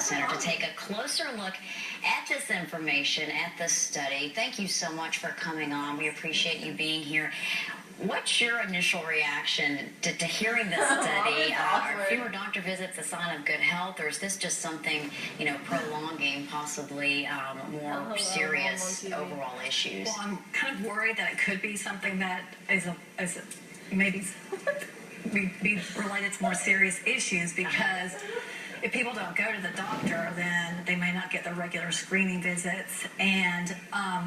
Center to take a closer look at this information, at this study. Thank you so much for coming on. We appreciate you being here. What's your initial reaction to hearing this study? Are fewer doctor visits a sign of good health, or is this just something, prolonging possibly more serious overall issues? Well, I'm kind of worried that it could be something that is maybe be related to more serious issues, because if people don't go to the doctor, then they may not get the regular screening visits. And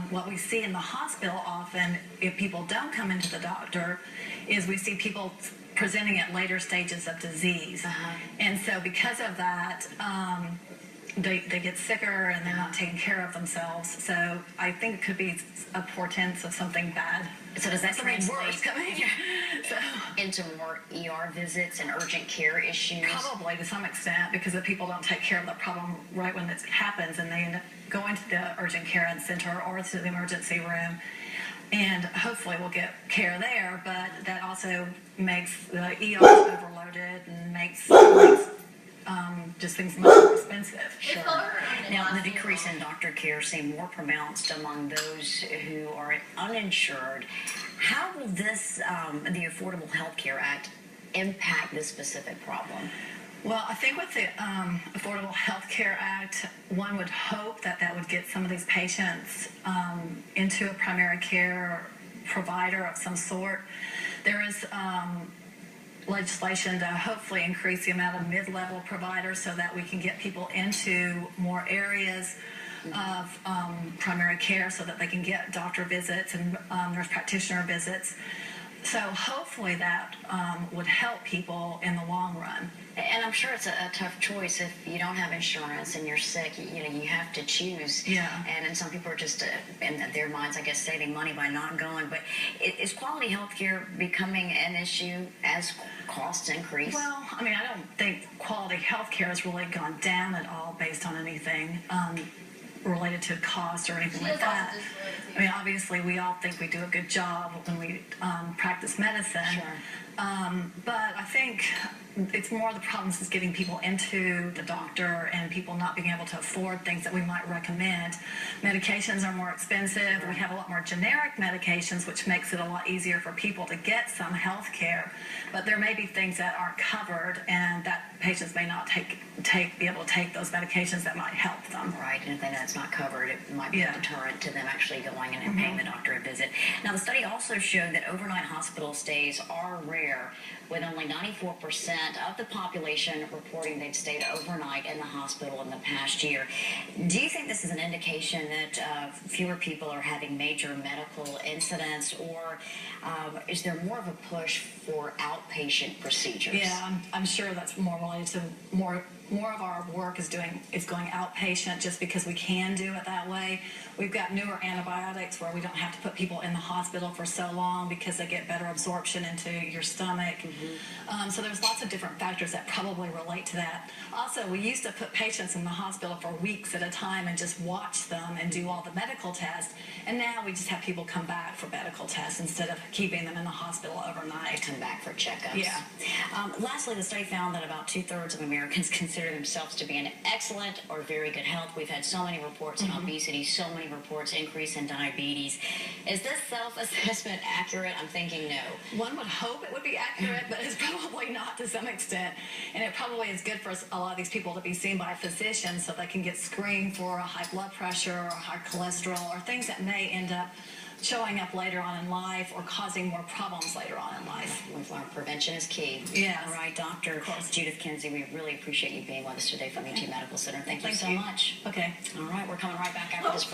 what we see in the hospital often, if people don't come into the doctor, is we see people presenting at later stages of disease. And so because of that, they get sicker and they're not taking care of themselves. So I think it could be a portent of something bad. So does that translate So, into more ER visits and urgent care issues? Probably to some extent, because if people don't take care of the problem right when it happens, and they end up going to the urgent care center or to the emergency room, and hopefully we'll get care there, but that also makes the ERs overloaded and makes just things much more expensive. Sure. Now, the decrease in doctor care seems more pronounced among those who are uninsured. How will this, the Affordable Health Care Act, impact this specific problem? Well, I think with the Affordable Health Care Act, one would hope that that would get some of these patients into a primary care provider of some sort. There is legislation to hopefully increase the amount of mid-level providers so that we can get people into more areas of primary care so that they can get doctor visits and nurse practitioner visits. So hopefully that would help people in the long run. And I'm sure it's a tough choice if you don't have insurance and you're sick. You have to choose. Yeah. And some people are just, in their minds, I guess, saving money by not going. But is quality health care becoming an issue as costs increase? Well, I mean, I don't think quality health care has really gone down at all based on anything related to cost or anything like that. I mean, obviously, we all think we do a good job when we practice medicine. Sure. But I think it's more the problems is getting people into the doctor and people not being able to afford things that we might recommend. Medications are more expensive. We have a lot more generic medications, which makes it a lot easier for people to get some health care. But there may be things that aren't covered, and that patients may not be able to take those medications that might help them. Right, and if they know it's not covered, it might be a deterrent to them actually going and paying the doctor a visit. Now, the study also showed that overnight hospital stays are rare, with only 94% of the population reporting they'd stayed overnight in the hospital in the past year. Do you think this is an indication that fewer people are having major medical incidents, or is there more of a push for outpatient procedures? Yeah, I'm sure that's more related to more of our work is going outpatient just because we can do it that way. We've got newer antibiotics where we don't have to put people in the hospital for so long because they get better absorption into your stomach. So there's lots of different factors that probably relate to that. Also, we used to put patients in the hospital for weeks at a time and just watch them and do all the medical tests. And now we just have people come back for medical tests instead of keeping them in the hospital overnight. Come back for checkups. Yeah. Lastly, the study found that about 2/3 of Americans consider themselves to be in excellent or very good health. We've had so many reports on obesity, so many reports increase in diabetes. Is this self-assessment accurate? I'm thinking no. One would hope it would be accurate, but it's probably not to some extent. And it probably is good for a lot of these people to be seen by a physician so they can get screened for high blood pressure or high cholesterol or things that may end up showing up later on in life or causing more problems later on in life. Prevention is key. Yes. All right, Dr. Judy Kinzy, we really appreciate you being with us today from UT Medical Center. Thank you so much. Okay. All right, we're coming right back after this.